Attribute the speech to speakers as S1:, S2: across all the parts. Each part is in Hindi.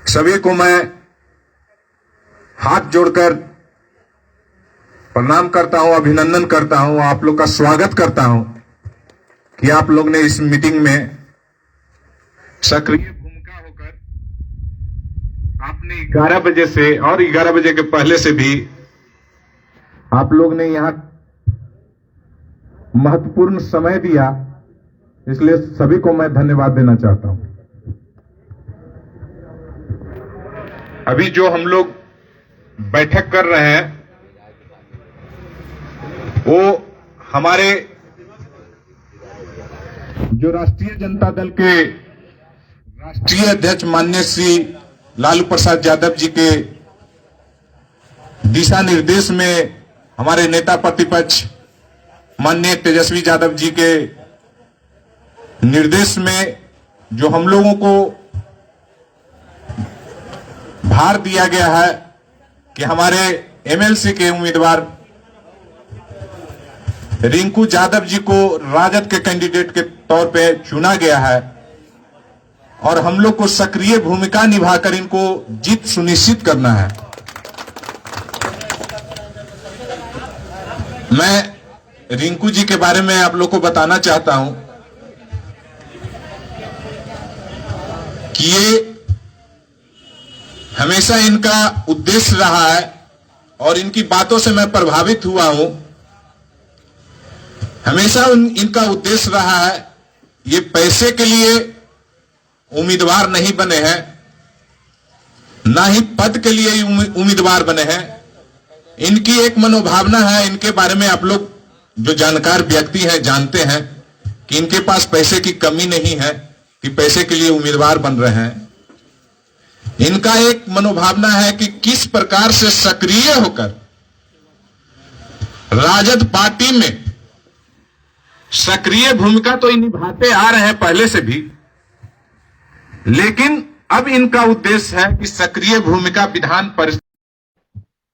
S1: सभी को मैं हाथ जोड़कर प्रणाम करता हूं, अभिनंदन करता हूं, आप लोग का स्वागत करता हूं कि आप लोग ने इस मीटिंग में सक्रिय भूमिका होकर आपने 11 बजे से और 11 बजे के पहले से भी आप लोग ने यहां महत्वपूर्ण समय दिया, इसलिए सभी को मैं धन्यवाद देना चाहता हूं। अभी जो हम लोग बैठक कर रहे हैं वो हमारे जो राष्ट्रीय जनता दल के राष्ट्रीय अध्यक्ष माननीय श्री लालू प्रसाद यादव जी के दिशा निर्देश में, हमारे नेता प्रतिपक्ष माननीय तेजस्वी यादव जी के निर्देश में जो हम लोगों को भार दिया गया है कि हमारे एमएलसी के उम्मीदवार रिंकू यादव जी को राजद के कैंडिडेट के तौर पे चुना गया है और हम लोग को सक्रिय भूमिका निभाकर इनको जीत सुनिश्चित करना है। मैं रिंकू जी के बारे में आप लोग को बताना चाहता हूं कि ये हमेशा इनका उद्देश्य रहा है और इनकी बातों से मैं प्रभावित हुआ हूं। हमेशा इनका उद्देश्य रहा है, ये पैसे के लिए उम्मीदवार नहीं बने हैं, ना ही पद के लिए उम्मीदवार बने हैं। इनकी एक मनोभावना है, इनके बारे में आप लोग जो जानकार व्यक्ति हैं जानते हैं कि इनके पास पैसे की कमी नहीं है कि पैसे के लिए उम्मीदवार बन रहे हैं। इनका एक मनोभावना है कि किस प्रकार से सक्रिय होकर राजद पार्टी में सक्रिय भूमिका तो निभाते आ रहे हैं पहले से भी, लेकिन अब इनका उद्देश्य है कि सक्रिय भूमिका विधान परिषद,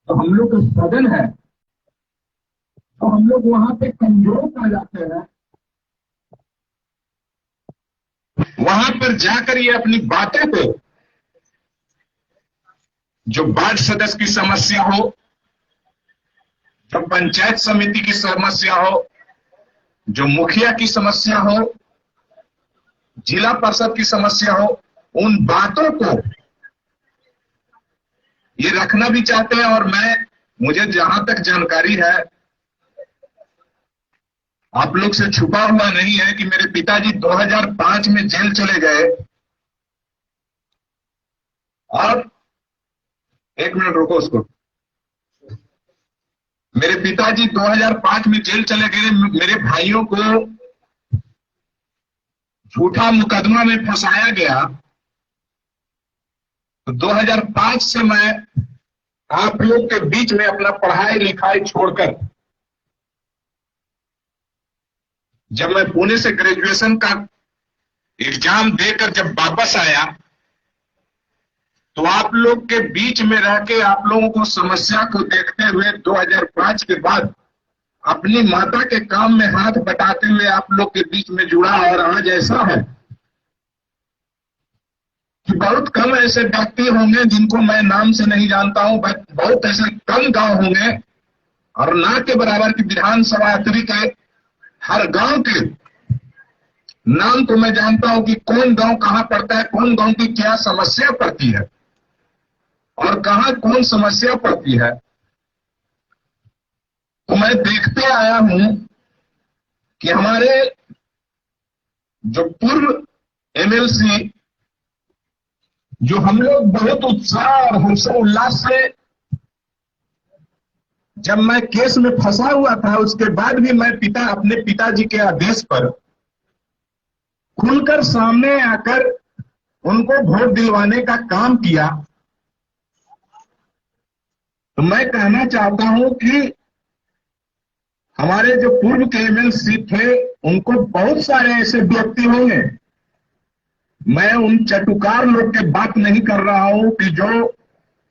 S1: तो हम लोग का सदन है तो हम लोग वहां पे कमजोर पा जाते हैं। वहां पर जाकर ये अपनी बातों को, जो वार्ड सदस्य की समस्या हो, जो पंचायत समिति की समस्या हो, जो मुखिया की समस्या हो, जिला परिषद की समस्या हो, उन बातों को ये रखना भी चाहते हैं। और मुझे जहां तक जानकारी है, आप लोग से छुपा हुआ नहीं है कि मेरे पिताजी 2005 में जेल चले गए। और एक मिनट रुको उसको। मेरे पिताजी 2005 में जेल चले गए। मेरे भाइयों को झूठा मुकदमा में फंसाया गया। तो 2005 से मैं आप लोग के बीच में अपना पढ़ाई लिखाई छोड़कर, जब मैं पुणे से ग्रेजुएशन का एग्जाम देकर जब वापस आया, तो आप लोग के बीच में रह के, आप लोगों को समस्या को देखते हुए 2005 के बाद अपनी माता के काम में हाथ बटाते हुए आप लोग के बीच में जुड़ा। और आज ऐसा है कि बहुत कम ऐसे व्यक्ति होंगे जिनको मैं नाम से नहीं जानता हूं, बहुत ऐसे कम गांव होंगे, और ना के बराबर की विधानसभा अतरी के हर गांव के नाम को मैं जानता हूं कि कौन गांव कहां पड़ता है, कौन गांव की क्या समस्या पड़ती है और कहां कौन समस्या पड़ती है। तो मैं देखते आया हूं कि हमारे जो पूर्व एमएलसी, जो हम लोग बहुत उत्साह और हर्षोल्लास से, जब मैं केस में फंसा हुआ था उसके बाद भी मैं अपने पिताजी के आदेश पर खुलकर सामने आकर उनको वोट दिलवाने का काम किया। तो मैं कहना चाहता हूं कि हमारे जो पूर्व के एमएलसी थे, उनको बहुत सारे ऐसे व्यक्ति होंगे, मैं उन चटुकार लोग की बात नहीं कर रहा हूं कि जो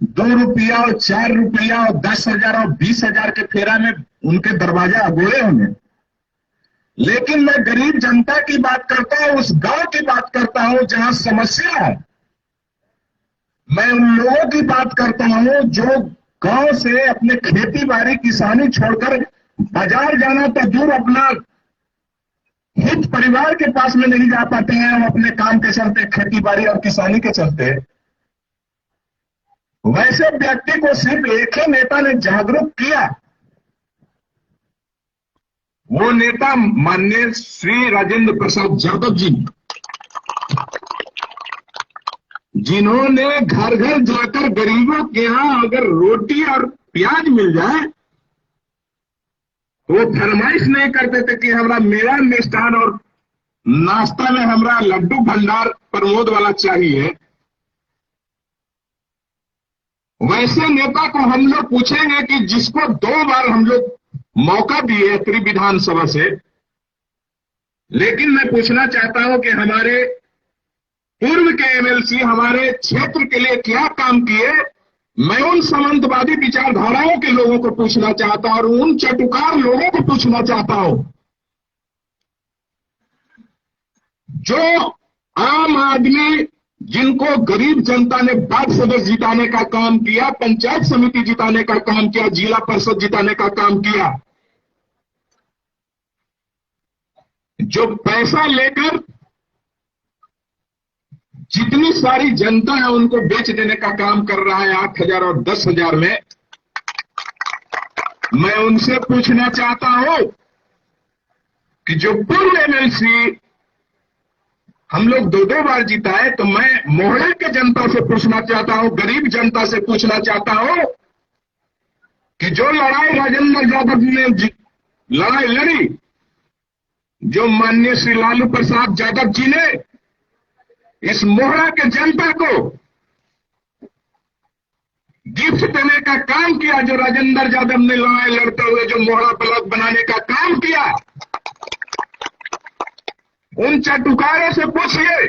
S1: 2 रुपया और 4 रुपया और 10,000 और 20,000 के फेरा में उनके दरवाजा अगोड़े होंगे, लेकिन मैं गरीब जनता की बात करता हूं, उस गांव की बात करता हूं जहां समस्या है।
S2: मैं उन लोगों की बात करता हूं जो गांव से अपने खेती बाड़ी किसानी छोड़कर बाजार जाना तो दूर, अपना हित परिवार के पास में नहीं जा पाते हैं, वो अपने काम के चलते, खेती बाड़ी और किसानी के चलते। वैसे व्यक्ति को सिर्फ एक ही नेता ने जागरूक किया, वो नेता माननीय श्री राजेंद्र प्रसाद यादव जी, जिन्होंने घर घर जाकर गरीबों के यहां अगर रोटी और प्याज मिल जाए तो वो फरमाइश नहीं करते थे कि हमारा मेरा मिष्ठान और नाश्ता में हमारा लड्डू भंडार प्रमोद वाला चाहिए। वैसे नेता को हम लोग पूछेंगे कि जिसको 2 बार हम लोग मौका दिए त्रि विधानसभा से, लेकिन मैं पूछना चाहता हूं कि हमारे पूर्व के एमएलसी हमारे क्षेत्र के लिए क्या काम किए। मैं उन सामंतवादी विचारधाराओं के लोगों को पूछना चाहता हूं और उन चटुकार लोगों को पूछना चाहता हूं जो आम आदमी, जिनको गरीब जनता ने वार्ड सदस्य जिताने का काम किया, पंचायत समिति जिताने का काम किया, जिला परिषद जिताने का काम किया, जो पैसा लेकर जितनी सारी जनता है उनको बेच देने का काम कर रहा है 8,000 और 10,000 में। मैं उनसे पूछना चाहता हूं कि जो पूर्व एमएलसी हम लोग 2-2 बार जिताए, तो मैं मोहल्ले के जनता से पूछना चाहता हूं, गरीब जनता से पूछना चाहता हूं कि जो लड़ाई राजेंद्र यादव जी ने लड़ाई लड़ी, जो माननीय श्री लालू प्रसाद यादव जी ने इस मोहल्ला के जनता को गिफ्ट देने का काम किया, जो राजेंद्र यादव ने लड़ाई लड़ते हुए जो मोहल्ला ब्लॉक बनाने का काम किया, उन चटुकारों से पूछिए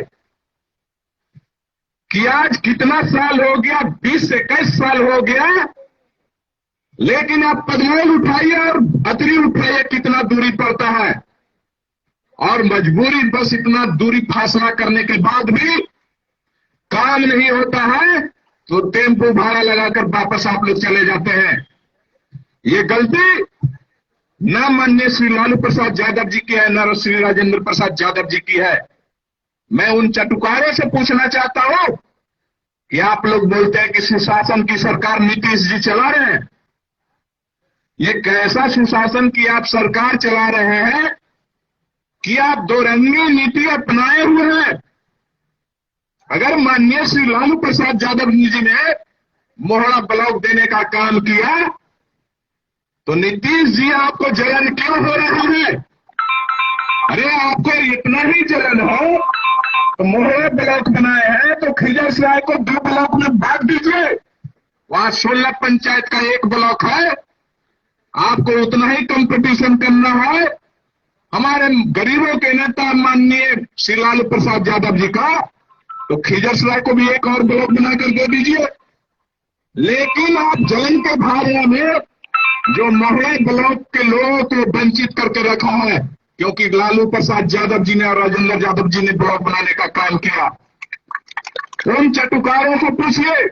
S2: कि आज कितना साल हो गया, 20 से 21 साल हो गया, लेकिन आप पदमौल उठाइए और अतरी उठाइए, कितना दूरी पड़ता है, और मजबूरी बस इतना दूरी फासला करने के बाद भी काम नहीं होता है तो टेम्पो भाड़ा लगाकर वापस आप लोग चले जाते हैं। ये गलती न माननीय श्री लालू प्रसाद यादव जी की है, न श्री राजेंद्र प्रसाद यादव जी की है। मैं उन चटुकारों से पूछना चाहता हूं कि आप लोग बोलते हैं कि सुशासन की सरकार नीतीश जी चला रहे हैं, ये कैसा सुशासन की आप सरकार चला रहे हैं कि आप 2 रंगी नीति अपनाए हुए हैं। अगर माननीय श्री लालू प्रसाद यादव जी ने मोहल्ला ब्लॉक देने का काम किया तो नीतीश जी आपको जलन क्यों हो रहा है? अरे आपको इतना ही जलन हो तो मोहल्ला ब्लॉक बनाए हैं तो खिजरसराय को 2 ब्लॉक में बांट दीजिए। वहां 16 पंचायत का 1 ब्लॉक है, आपको उतना ही कंपटीशन करना है हमारे गरीबों के नेता माननीय श्री लालू प्रसाद यादव जी का, तो खिजरसराय को भी 1 और ब्लॉक बनाकर दे दीजिए। लेकिन आप जलन के भावना में जो मोहल्ला ब्लॉक के लोगों को वंचित करके रखा है, क्योंकि लालू प्रसाद यादव जी ने और राजेंद्र यादव जी ने ब्लॉक बनाने का काम किया। उन चटुकारों को पूछिए।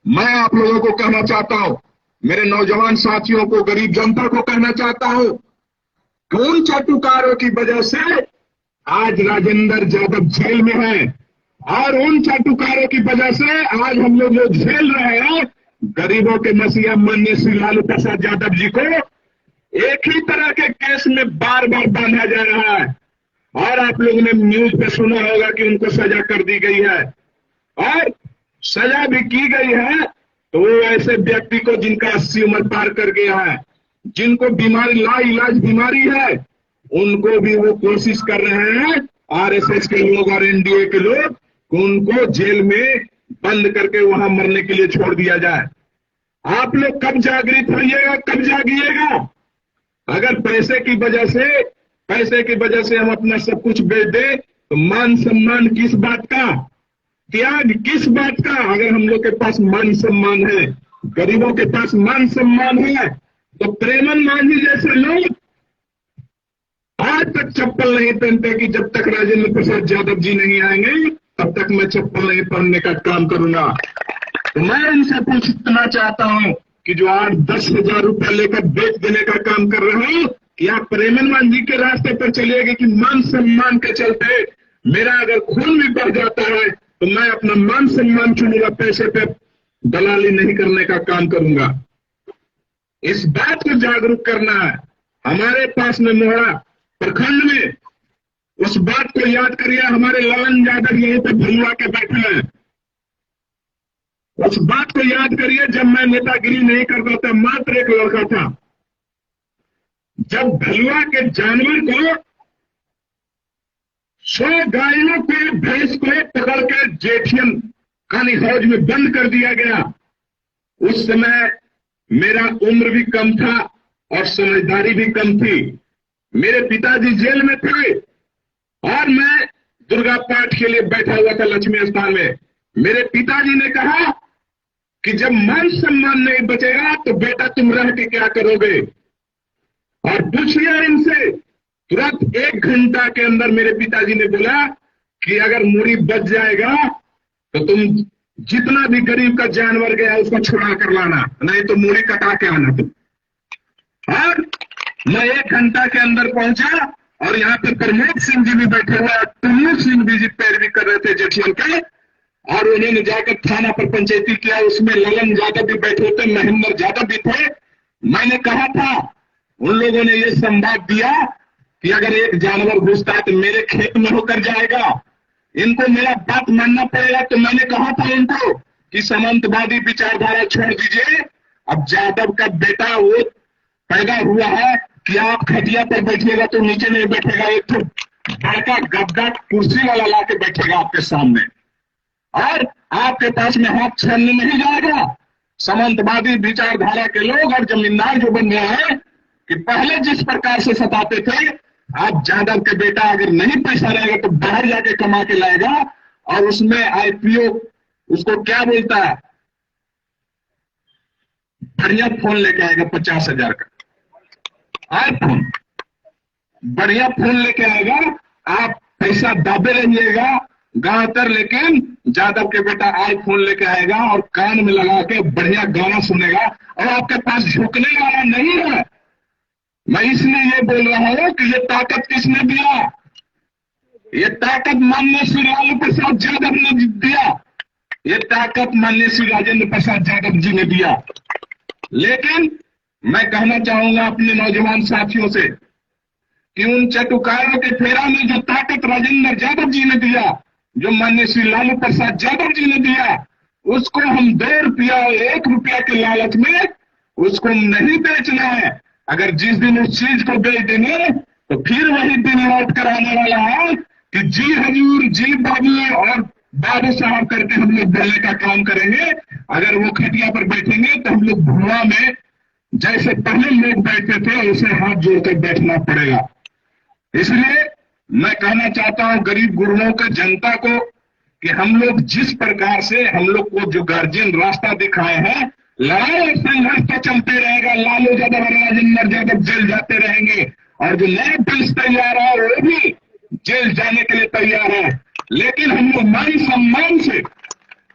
S2: मैं आप लोगों को कहना चाहता हूं, मेरे नौजवान साथियों को, गरीब जनता को कहना चाहता हूं, उन चटुकारों की वजह से आज राजेंद्र यादव जेल में है, और उन चटुकारों की वजह से आज हम लोग जो झेल रहे हैं गरीबों के मसीहा माननीय श्री लालू प्रसाद यादव जी को एक ही तरह के केस में बार बार बांधा जा रहा है। और आप लोगों ने न्यूज पे सुना होगा कि उनको सजा कर दी गई है, और सजा भी की गई है तो वो ऐसे व्यक्ति को जिनका 80 उम्र पार कर गया है, जिनको बीमारी लाइलाज बीमारी है, उनको भी वो कोशिश कर रहे हैं आरएसएस के लोग और एनडीए के लोग, उनको जेल में बंद करके वहां मरने के लिए छोड़ दिया जाए। आप लोग कब जागृत होइएगा, कब जागिएगा? अगर पैसे की वजह से हम अपना सब कुछ बेच दें तो मान सम्मान किस बात का, त्याग किस बात का? अगर हम लोग के पास मान सम्मान है, गरीबों के पास मान सम्मान है, तो प्रेमन मांझी जैसे लोग आज तक चप्पल नहीं पहनते कि जब तक राजेंद्र प्रसाद यादव जी नहीं आएंगे तब तक मैं चप्पल नहीं पहनने का काम करूंगा। तो मैं उनसे पूछना चाहता हूं कि जो 8-10 हजार रुपया लेकर बेच देने का काम कर रहे हो, क्या प्रेमनवान जी के रास्ते पर चलिएगा कि मान सम्मान के चलते मेरा अगर खून भी बढ़ जाता है तो मैं अपना मान सम्मान चुनूंगा, पैसे पे दलाली नहीं करने का काम करूंगा। इस बात को जागरूक करना है। हमारे पास में मोहड़ा प्रखंड में उस बात को याद करिए, हमारे ललन यादव यहीं पे भलुआ के बैठे हैं। उस बात को याद करिए, जब मैं नेतागिरी नहीं करता था, मात्र एक लड़का था, जब भलुआ के जानवर को 100 गायों को भैंस को पकड़ के जेठियन कानी हौज में बंद कर दिया गया। उस समय मेरा उम्र भी कम था और समझदारी भी कम थी। मेरे पिताजी जेल में थे और मैं दुर्गा पाठ के लिए बैठा हुआ था लक्ष्मी स्थान में। मेरे पिताजी ने कहा कि जब मान सम्मान नहीं बचेगा तो बेटा तुम रह के क्या करोगे, और पूछिए इनसे। तुरंत 1 घंटा के अंदर मेरे पिताजी ने बोला कि अगर मूड़ी बच जाएगा तो तुम जितना भी गरीब का जानवर गया उसको छुड़ा कर लाना, नहीं तो मूड़ी कटा के आना तुम। और मैं 1 घंटा के अंदर पहुंचा और यहाँ पे प्रमोद सिंह जी भी बैठे हुए, टुन्नू सिंह भी जी पैरवी कर रहे थे जेठियन के, और उन्होंने जाकर थाना पर पंचायती किया। उसमें ललन यादव भी बैठे थे, महेंद्र यादव भी थे। मैंने कहा था, उन लोगों ने ये संवाद दिया कि अगर एक जानवर घुसता है तो मेरे खेत में होकर जाएगा, इनको मेरा बात मानना पड़ेगा। तो मैंने कहा था इनको कि सामंतवादी विचारधारा छोड़ दीजिए, अब यादव का बेटा वो पैदा हुआ है कि आप खटिया पर बैठिएगा तो नीचे नहीं बैठेगा, एक तो बड़का गद्दा कुर्सी वाला ला के बैठेगा आपके सामने और आपके पास में हाथ छलने नहीं जाएगा। सामंतवादी विचारधारा के लोग और जमींदार जो बन गए हैं कि पहले जिस प्रकार से सताते थे, आप यादव के बेटा अगर नहीं पैसा रहेगा तो बाहर जाके कमा के लाएगा, और उसमें आईपीओ उसको क्या बोलता है, बढ़िया फोन लेके आएगा 50,000 का आईफोन, बढ़िया फोन लेके आएगा। आप पैसा दाबे रहिएगा गांव तर, लेकिन यादव के बेटा आईफोन लेके आएगा और कान में लगा के बढ़िया गाना सुनेगा और आपके पास झुकने वाला नहीं है। मैं इसलिए ये बोल रहा हूं कि ये ताकत किसने दिया? ये ताकत माननीय श्री लालू प्रसाद यादव ने दिया, ये ताकत माननीय श्री राजेंद्र प्रसाद यादव जी ने दिया। लेकिन मैं कहना चाहूंगा अपने नौजवान साथियों से कि उन चटुकारों के फेरा में जो ताकत राजेंद्र यादव जी ने दिया, जो माननीय श्री लालू प्रसाद यादव जी ने दिया, उसको हम 2 रुपया और 1 रुपया के लालच में उसको नहीं बेचना है। अगर जिस दिन उस चीज को बेच देंगे तो फिर वही दिन लौट कर आने वाला है कि जी हजूर, जी बाबू और बाबू साहब करके हम लोग बोलने का काम करेंगे। अगर वो खटिया पर बैठेंगे तो हम लोग धुआं में जैसे पहले लोग बैठते थे उसे हाथ जोड़कर बैठना पड़ेगा। इसलिए मैं कहना चाहता हूं गरीब गुरुओं को, जनता को, कि हम लोग जिस प्रकार से हम लोग को जो गार्जियन रास्ता दिखाए हैं, लड़ाई और संघर्ष तो चलते रहेगा। लालू यादव और राजेंद्र यादव जेल जाते रहेंगे और जो नए पुलिस तैयार है वो भी जेल जाने के लिए तैयार है। लेकिन हम लोग मान सम्मान से,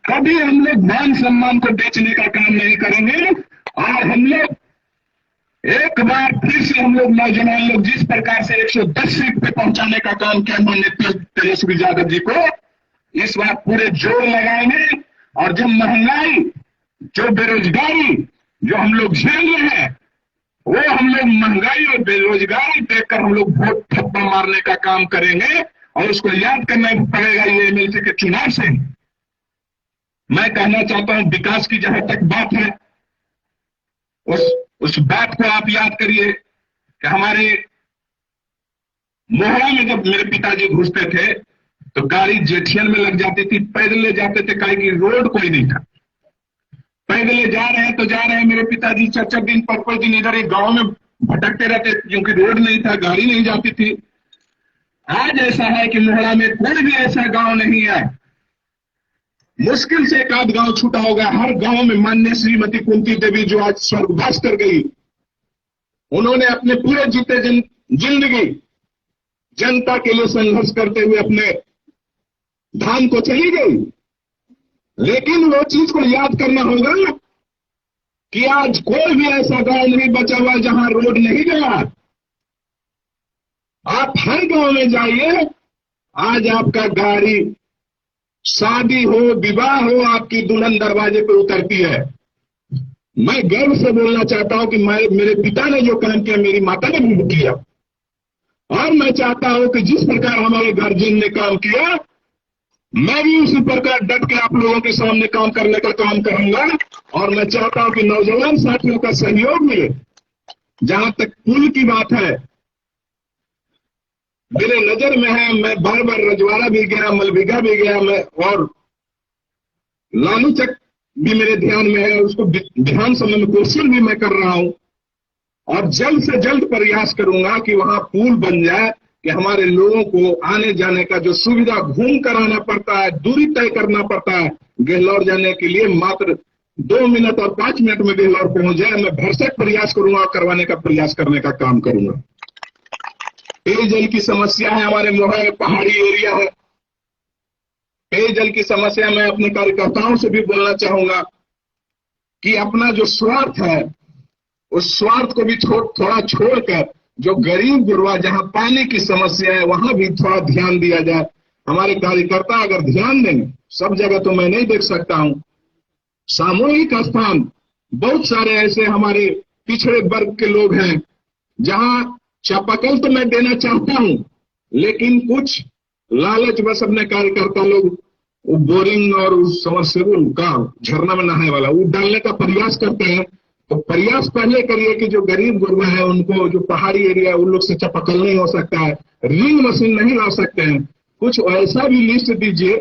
S2: कभी हम लोग मान सम्मान को बेचने का काम नहीं करेंगे। और हम लोग एक बार फिर से हम लोग नौजवान लोग जिस प्रकार से 110 सीट पे पहुंचाने का काम किया माननीय तेजस्वी यादव जी को, इस बार पूरे जोर लगाएंगे। और जो महंगाई, जो बेरोजगारी जो हम लोग झेल रहे हैं, वो हम लोग महंगाई और बेरोजगारी देखकर हम लोग वोट थप्पा मारने का काम करेंगे। और उसको याद करना पड़ेगा ये एमएलसी के चुनाव से। मैं कहना चाहता हूं विकास की जहां तक बात है, उस बात को आप याद करिए कि हमारे मोहल्ला में जब मेरे पिताजी घुसते थे तो गाड़ी जेठियन में लग जाती थी, पैदल ले जाते थे, काहे कि रोड कोई नहीं था। पैदल जा रहे हैं तो जा रहे हैं, मेरे पिताजी 4-4 दिन 5-5 दिन इधर एक गांव में भटकते रहते क्योंकि रोड नहीं था, गाड़ी नहीं जाती थी। आज ऐसा है कि मोहल्ला में कोई भी ऐसा गांव नहीं है, मुश्किल से एक आध गांव छूटा होगा। हर गांव में माननीय श्रीमती कुंती देवी जो आज स्वर्गवास कर गई, उन्होंने अपने पूरे जीते जिंदगी जनता के लिए संघर्ष करते हुए अपने धान को चली गई, लेकिन वो चीज को याद करना होगा कि आज कोई भी ऐसा गांव नहीं बचा हुआ जहां रोड नहीं गया। आप हर गांव में जाइए, आज आपका गाड़ी, शादी हो, विवाह हो, आपकी दुल्हन दरवाजे पे उतरती है। मैं गर्व से बोलना चाहता हूं कि मेरे पिता ने जो काम किया मेरी माता ने भी किया, और मैं चाहता हूं कि जिस प्रकार हमारे गार्जियन ने काम किया, मैं भी उसी प्रकार डट के आप लोगों के सामने काम करने का काम करूंगा। और मैं चाहता हूं कि नौजवान साथियों का सहयोग मिले। जहां तक पुल की बात है, मेरे नजर में है, मैं बार बार रजवाड़ा भी गया, मलबिगा भी गया, मैं और लालू चक भी मेरे ध्यान में है, उसको विधानसभा में क्वेश्चन भी मैं कर रहा हूं, और जल्द से जल्द प्रयास करूंगा कि वहां पुल बन जाए, कि हमारे लोगों को आने जाने का जो सुविधा, घूम कर आना पड़ता है, दूरी तय करना पड़ता है गेहलोर जाने के लिए, मात्र 2 मिनट और 5 मिनट में गेहलोर पहुंच जाए। मैं भरसक प्रयास करूंगा, करवाने का प्रयास करने का काम करूंगा। पेयजल की समस्या है, हमारे मोहा में पहाड़ी एरिया है, पेयजल की समस्या मैं अपने कार्यकर्ताओं से भी बोलना चाहूंगा कि अपना जो स्वार्थ है, उस स्वार्थ को भी थोड़ा छोड़कर जो गरीब गुरबा, जहां पानी की समस्या है, वहां भी थोड़ा ध्यान दिया जाए। हमारे कार्यकर्ता अगर ध्यान दें, सब जगह तो मैं नहीं देख सकता हूं, सामूहिक स्थान बहुत सारे ऐसे हमारे पिछड़े वर्ग के लोग हैं जहां चापाकल तो मैं देना चाहता हूं, लेकिन कुछ लालच बस अपने कार्यकर्ता लोग वो बोरिंग और उस समरसेबुल का झरना में नहाने वाला वो डालने का प्रयास करते हैं। तो प्रयास पहले करिए कि जो गरीब गुरबा है उनको, जो पहाड़ी एरिया है, उन लोग से चापाकल नहीं हो सकता है, रिंग मशीन नहीं ला सकते हैं, कुछ ऐसा भी लिस्ट दीजिए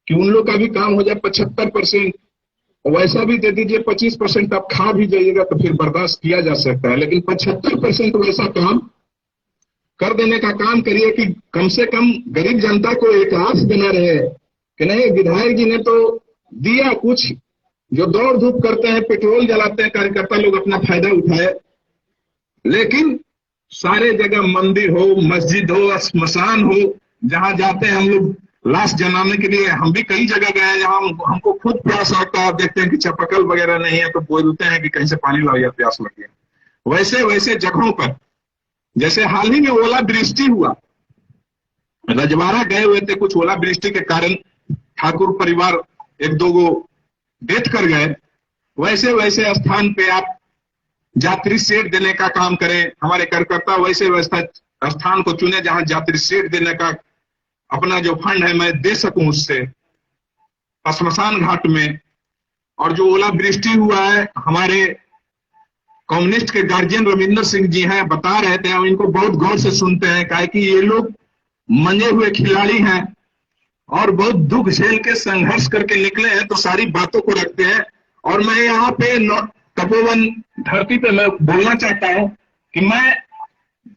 S2: कि उन लोग का भी काम हो जाए 75%, वैसा भी दे दीजिए 25% आप खा भी जाइएगा तो फिर बर्दाश्त किया जा सकता है, लेकिन 75% वैसा काम कर देने का काम करिए कि कम से कम गरीब जनता को एक आस बना रहे कि नहीं, विधायक जी ने तो दिया कुछ, जो दौड़ धूप करते हैं, पेट्रोल जलाते हैं, कार्यकर्ता लोग अपना फायदा उठाए, लेकिन सारे जगह मंदिर हो, मस्जिद हो, स्मशान हो, जहां जाते हैं हम लोग लाश जलाने के लिए, हम भी कई जगह गए हैं जहां हमको खुद प्यास लगता है, देखते हैं कि चापाकल वगैरह नहीं है तो बोलते हैं कि कहीं से पानी लाओ या प्यास लगी है। वैसे वैसे जगहों पर, जैसे हाल ही में ओलावृष्टि हुआ, रजवाड़ा गए हुए थे, कुछ ओलावृष्टि के कारण ठाकुर परिवार 1-2 गो डेथ कर गए, वैसे वैसे स्थान पे आप यात्री शेड देने का काम करें। हमारे कार्यकर्ता वैसे वैसे स्थान को चुने जहां यात्री शेड देने का अपना जो फंड है मैं दे सकूं उससे, श्मशान घाट में। और जो ओलावृष्टि हुआ है, हमारे कम्युनिस्ट के गार्जियन रविंदर सिंह जी हैं, बता रहे थे, हम इनको बहुत गौर से सुनते हैं, काहे कि ये लोग मंजे हुए खिलाड़ी हैं और बहुत दुख झेल के संघर्ष करके निकले हैं, तो सारी बातों को रखते हैं। और मैं यहाँ पे तपोवन धरती पे मैं बोलना चाहता हूँ कि मैं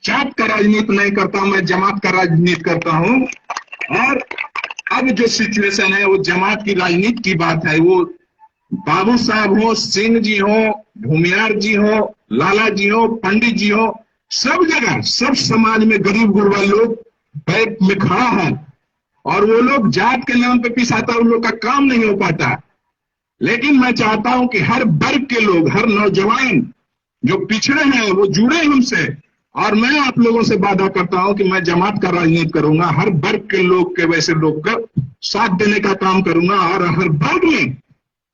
S2: जात का राजनीति नहीं करता हूं, मैं जमात का राजनीति करता हूं। और अब जो सिचुएशन है वो जमात की राजनीति की बात है। वो बाबू साहब हो, सिंह जी हो, भूमियार जी हो, लाला जी हो, पंडित जी हो, सब जगह सब समाज में गरीब गुरबा लोग पैर में खड़ा है, और वो लोग जात के नाम पे पिसाता, उन लोग का काम नहीं हो पाता। लेकिन मैं चाहता हूं कि हर वर्ग के लोग, हर नौजवान जो पिछड़े हैं वो जुड़े हमसे, और मैं आप लोगों से वादा करता हूं कि मैं जमात का राजनीति करूंगा, हर वर्ग के लोग के वैसे लोग का साथ देने का काम करूंगा। और हर वर्ग में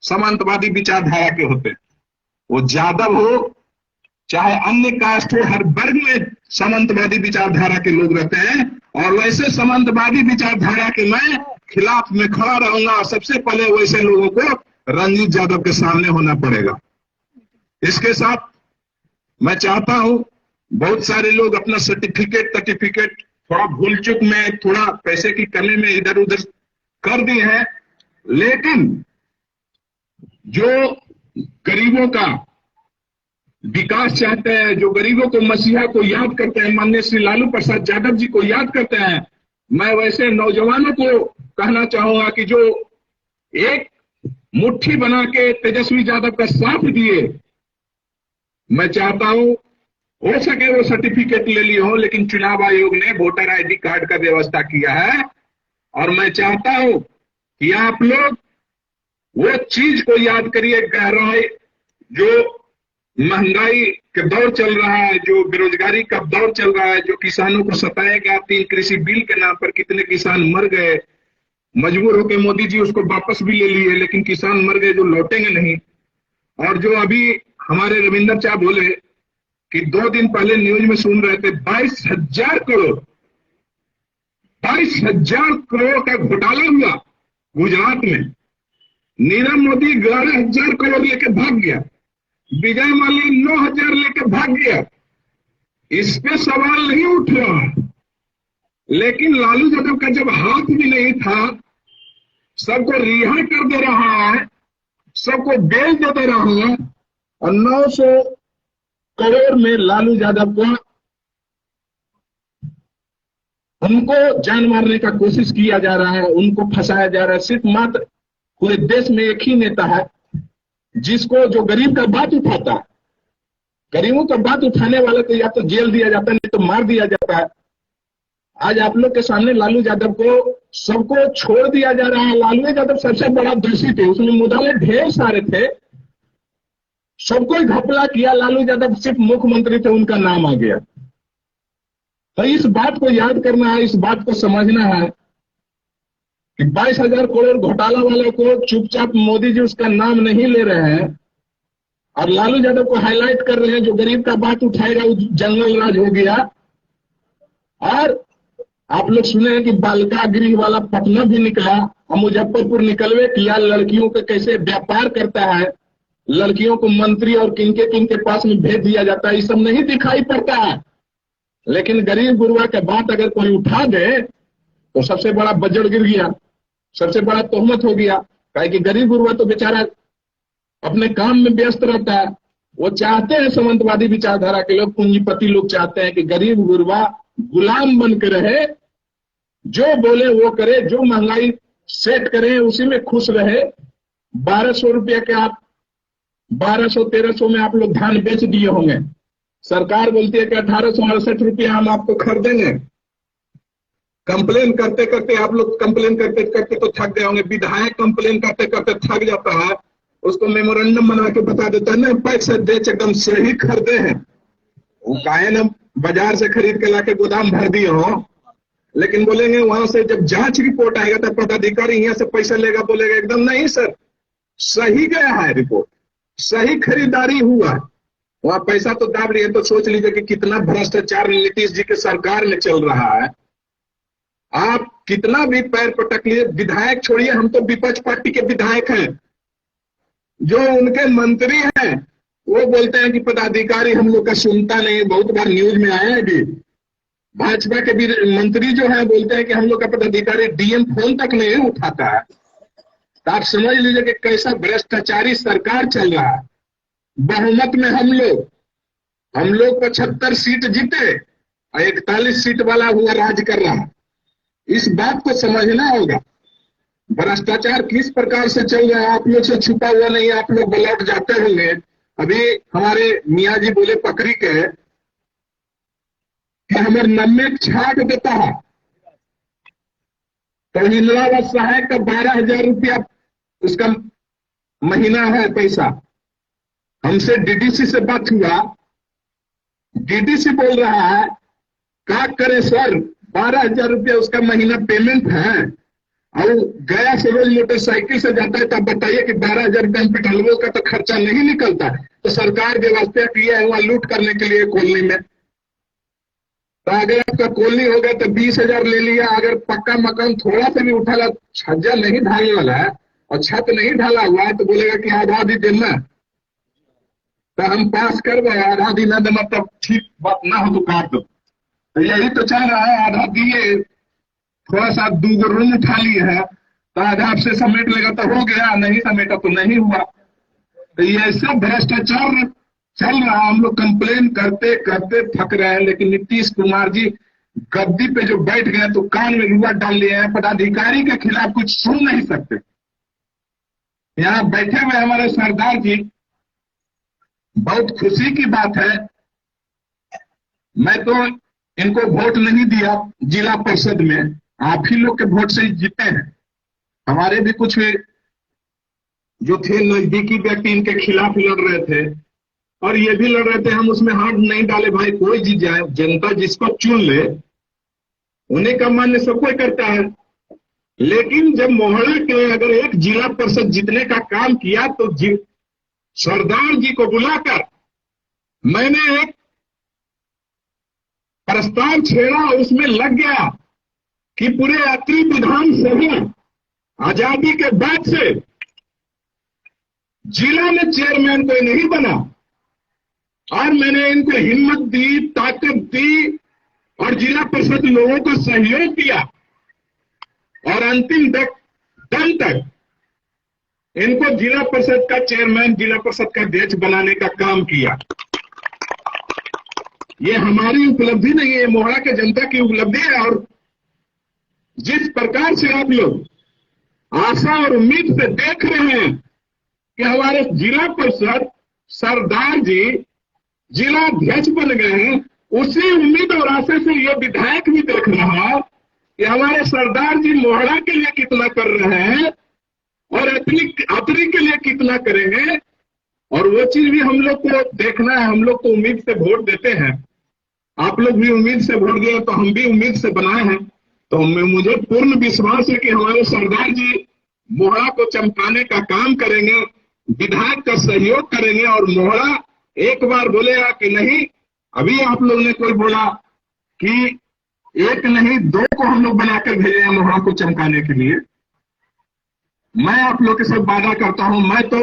S2: समांतवादी विचारधारा के होते, वो यादव हो चाहे अन्य कास्ट हो, हर वर्ग में समांतवादी विचारधारा के लोग रहते हैं, और वैसे समांतवादी विचारधारा के मैं खिलाफ में खड़ा रहूंगा। और सबसे पहले वैसे लोगों को रंजीत यादव के सामने होना पड़ेगा। इसके साथ मैं चाहता हूं, बहुत सारे लोग अपना सर्टिफिकेट थोड़ा भूल चुक में, थोड़ा पैसे की कमी में इधर उधर कर दिए हैं, लेकिन जो गरीबों का विकास चाहते हैं, जो गरीबों को, मसीहा को याद करते हैं, माननीय श्री लालू प्रसाद यादव जी को याद करते हैं, मैं वैसे नौजवानों को कहना चाहूंगा कि जो एक मुट्ठी बना के तेजस्वी यादव का साथ दिए, मैं चाहता हूं हो सके वो सर्टिफिकेट ले लिए हो, लेकिन चुनाव आयोग ने वोटर आईडी कार्ड का व्यवस्था किया है, और मैं चाहता हूं कि आप लोग वो चीज को याद करिए, गहराई, जो महंगाई का दौर चल रहा है, जो बेरोजगारी का दौर चल रहा है, जो किसानों को सताया गया 3 कृषि बिल के नाम पर, कितने किसान मर गए, मजबूर होकर मोदी जी उसको वापस भी ले लिए, लेकिन किसान मर गए जो लौटेंगे नहीं। और जो अभी हमारे रविंदर चा बोले कि 2 दिन पहले न्यूज में सुन रहे थे 22,000 करोड़ 22,000 करोड़ का घोटाला हुआ गुजरात में। नीरव मोदी 11,000 करोड़ लेके भाग गया, विजय माल्या 9,000 लेके भाग गया। इस पे सवाल नहीं उठ रहा है, लेकिन लालू यादव का जब हाथ भी नहीं था, सबको रिहा कर दे रहा है, सबको बेल दे रहा है, और 900 करोड़ में लालू यादव को उनको जान मारने का कोशिश किया जा रहा है, उनको फंसाया जा रहा है। सिर्फ मात्र पूरे देश में एक ही नेता है जिसको, जो गरीब का बात उठाता है, गरीबों का बात उठाने वाले को या तो जेल दिया जाता है, नहीं तो मार दिया जाता है। आज आप लोग के सामने लालू यादव को सबको छोड़ दिया जा रहा है। लालू यादव सबसे बड़ा दोषी थे, उसमें मुद्दे ढेर सारे थे, सबको घपला किया। लालू यादव सिर्फ मुख्यमंत्री थे, उनका नाम आ गया। तो इस बात को याद करना है, इस बात को समझना है कि 22,000 करोड़ घोटाला वाले को चुपचाप मोदी जी उसका नाम नहीं ले रहे हैं, और लालू यादव को हाईलाइट कर रहे हैं। जो गरीब का बात उठाएगा वो जंगल राज हो गया। और आप लोग सुने हैं कि बालिका गृह वाला पटना भी निकला और मुजफ्फरपुर निकलवे किया। लड़कियों के कैसे व्यापार करता है, लड़कियों को मंत्री और किनके पास में भेज दिया जाता है, ये सब नहीं दिखाई पड़ता है। लेकिन गरीब गुरबा का बात अगर कोई उठा दे तो सबसे बड़ा बजट गिर गया, सबसे बड़ा तोहमत हो गया। काहे कि गरीब गुरबा तो बेचारा अपने काम में व्यस्त रहता है। वो चाहते हैं, सामंतवादी विचारधारा के लोग, पूंजीपति लोग चाहते हैं कि गरीब गुरबा गुलाम बन के रहे, जो बोले वो करे, जो महंगाई सेट करे उसी में खुश रहे। 1,200 रुपया के आप 1,200-1,300 में आप लोग धान बेच दिए होंगे। सरकार बोलती है कि 1,868 रुपया हम आपको खरीदेंगे। कंप्लेन करते करते आप लोग कंप्लेन करते करते तो थक गए होंगे। विधायक कंप्लेन करते करते थक जाता है, उसको मेमोरेंडम बना के बता देता है, नहीं पैसे दे एकदम सही खरीदे हैं। वो काहे ना बाजार से खरीद के लाके गोदाम भर दिए हो। लेकिन बोलेंगे वहां से जब जांच रिपोर्ट आएगा तब पदाधिकारी यहाँ से पैसा लेगा, बोलेगा एकदम नहीं सर, सही गया है रिपोर्ट, सही खरीदारी हुआ है, वहां पैसा तो दाब रही है। तो सोच लीजिए कि कितना भ्रष्टाचार नीतीश जी के सरकार में चल रहा है। आप कितना भी पैर पटक लिए, विधायक छोड़िए, हम तो विपक्ष पार्टी के विधायक हैं, जो उनके मंत्री हैं वो बोलते हैं कि पदाधिकारी हम लोग का सुनता नहीं। बहुत बार न्यूज में आया है भी, भाजपा के भी मंत्री जो है बोलते हैं कि हम लोग का पदाधिकारी डीएम फोन तक नहीं उठाता है। तो आप समझ लीजिए कि कैसा भ्रष्टाचारी सरकार चल रहा है। बहुमत में हम लोग 75 सीट जीते और 41 सीट वाला हुआ राज कर रहा है। इस बात को समझना होगा। भ्रष्टाचार किस प्रकार से चल रहा है आप लोग से छुपा हुआ नहीं है, आप लोग लौट जाते होंगे। अभी हमारे मियाँ जी बोले पकड़ी के कि हमारे नम्मे छाट देता है, तो इंदिरा सहायक का 12,000 रुपया उसका महीना है पैसा। हमसे डीडीसी से बात हुआ, डीडीसी बोल रहा है क्या करे सर, 12,000 रुपया उसका महीना पेमेंट है, और गया से रोज मोटरसाइकिल से जाता है। तब बताइए कि 12,000 रुपया पेट्रोल का तो खर्चा नहीं निकलता है। तो सरकार व्यवस्था किया है वहां लूट करने के लिए कॉलोनी में। तो अगर आपका कॉलोनी हो गया तो 20,000 ले लिया। अगर पक्का मकान थोड़ा सा भी उठा, छज्जा नहीं ढालने वाला है और छत नहीं ढाला हुआ है, तो बोलेगा कि आधा भी देना, तो हम पास कर गए, आधा दी ना देना तब ठीक बात ना हो तो काट दो। तो यही तो चल रहा है, आधा दिए, थोड़ा सा 2 रूम उठा लिए है, तो आधा आपसे समेट लेगा तो हो गया, नहीं समेटा तो नहीं हुआ। तो ये ऐसा भ्रष्टाचार चल रहा है। हम लोग कंप्लेन करते करते थक रहे हैं, लेकिन नीतीश कुमार जी गद्दी पे जो बैठ गए तो कान में रुआ डाल लिए हैं। पदाधिकारी के खिलाफ कुछ सुन नहीं सकते। यहाँ बैठे हुए हमारे सरदार जी, बहुत खुशी की बात है, मैं तो इनको वोट नहीं दिया जिला परिषद में, आप ही लोग के वोट से जीते हैं। हमारे भी कुछ जो थे नजदीकी व्यक्ति इनके खिलाफ लड़ रहे थे और ये भी लड़ रहे थे, हम उसमें हाथ नहीं डाले भाई, कोई जीत जाए, जनता जिसको चुन ले उन्हीं का मान्य सब कोई करता है। लेकिन जब मोहल्ला के अगर एक जिला परिषद जीतने का काम किया तो सरदार जी को बुलाकर मैंने एक प्रस्ताव छेड़ा और उसमें लग गया कि पूरे अत्रि विधानसभा आजादी के बाद से जिला में चेयरमैन कोई नहीं बना, और मैंने इनको हिम्मत दी, ताकत दी और जिला परिषद लोगों को सहयोग दिया और अंतिम दम तक इनको जिला परिषद का चेयरमैन, जिला परिषद का अध्यक्ष बनाने का काम किया। ये हमारी उपलब्धि नहीं है, मोहड़ा के जनता की उपलब्धि है। और जिस प्रकार से आप लोग आशा और उम्मीद से देख रहे हैं कि हमारे जिला परिषद सरदार जी जिला अध्यक्ष बन गए हैं, उसी उम्मीद और आशा से ये विधायक भी देख रहा है कि हमारे सरदार जी मोहड़ा के लिए कितना कर रहे हैं और अतरी के लिए कितना करेंगे। और वो चीज भी हम लोग को देखना है। हम लोग तो उम्मीद से वोट देते हैं, आप लोग भी उम्मीद से वोट दिए तो हम भी उम्मीद से बनाए हैं। तो मुझे पूर्ण विश्वास है कि हमारे सरदार जी मोहड़ा को चमकाने का काम करेंगे, विधायक का सहयोग करेंगे और मोहड़ा एक बार बोलेगा कि नहीं। अभी आप लोग ने कोई बोला कि एक नहीं दो को हम लोग बनाकर भेजे हैं मोहड़ा को चमकाने के लिए। मैं आप लोग के साथ वादा करता हूं, मैं तो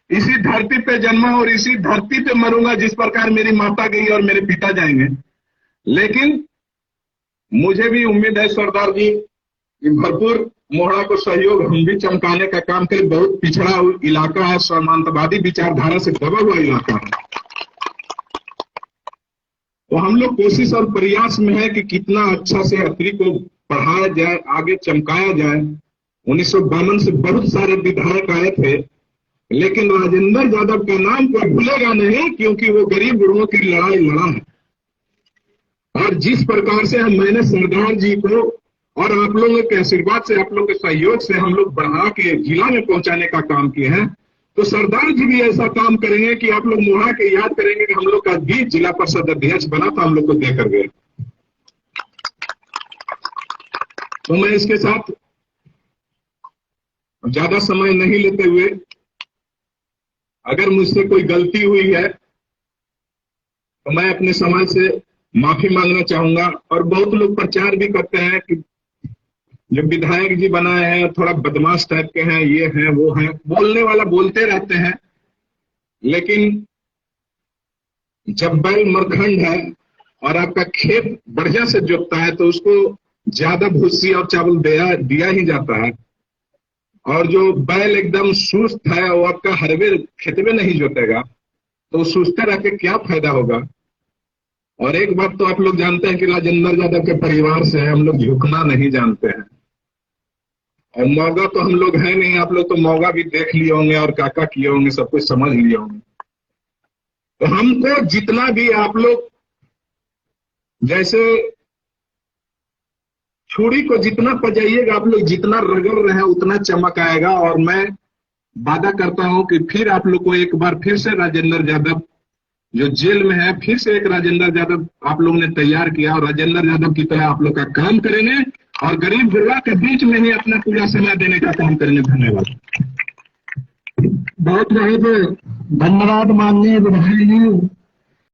S2: इसी धरती पे जन्मा और इसी धरती पे मरूंगा जिस प्रकार मेरी माता गई और मेरे पिता जाएंगे। लेकिन मुझे भी उम्मीद है सरदार जी कि भरपूर मोहड़ा को सहयोग हम भी चमकाने का काम करें। बहुत पिछड़ा इलाका है, सामंतवादी विचारधारा से दबा हुआ इलाका है। तो हम लोग कोशिश और प्रयास में है कि कितना अच्छा से अतरी को पढ़ाया जाए, आगे चमकाया जाए। 1952 से बहुत सारे विधायक आए थे, लेकिन राजेंद्र यादव का नाम कोई भूलेगा नहीं, क्योंकि वो गरीब गुरुओं की लड़ाई लड़ा है। और जिस प्रकार से मैंने सरदार जी को और आप लोगों के आशीर्वाद से, आप लोगों के सहयोग से हम लोग बढ़ा के जिला में पहुंचाने का काम किए हैं, तो सरदार जी भी ऐसा काम करेंगे कि आप लोग मोहड़ा के याद करेंगे कि हम लोग का भी जिला परिषद अध्यक्ष बना था, हम लोग को देकर गए। तो मैं इसके साथ ज्यादा समय नहीं लेते हुए, अगर मुझसे कोई गलती हुई है तो मैं अपने समाज से माफी मांगना चाहूंगा। और बहुत लोग प्रचार भी करते हैं कि जो विधायक जी बनाए हैं थोड़ा बदमाश टाइप के हैं, ये हैं वो हैं, बोलने वाला बोलते रहते हैं। लेकिन जब बैल मरखंड है और आपका खेत बढ़िया से जोतता है तो उसको ज्यादा भूसी और चावल दिया ही जाता है। और जो बैल एकदम सुस्त है वो आपका हरवे खेत में नहीं जोतेगा, तो सुस्ते रह के क्या फायदा होगा। और एक बात तो आप लोग जानते हैं कि राजेंद्र यादव के परिवार से हम लोग झुकना नहीं जानते हैं। और मौगा तो हम लोग है नहीं, आप लोग तो मौगा भी देख लिए होंगे और काका किए होंगे, सब कुछ समझ लिए होंगे। तो हमको जितना भी आप लोग जैसे छुरी को जितना पजाइएगा, आप लोग जितना रगड़ रहे हैं उतना चमक आएगा। और मैं वादा करता हूं कि फिर आप लोग को एक बार फिर से राजेंद्र यादव जो जेल में है, फिर से एक राजेंद्र यादव आप लोग ने तैयार किया और राजेंद्र यादव की तरह आप लोग का काम करेंगे और गरीब गुरबा के बीच में ही अपना पूरा समय देने का काम करेंगे। धन्यवाद।
S3: बहुत बहुत धन्यवाद माननीय विधायक जी।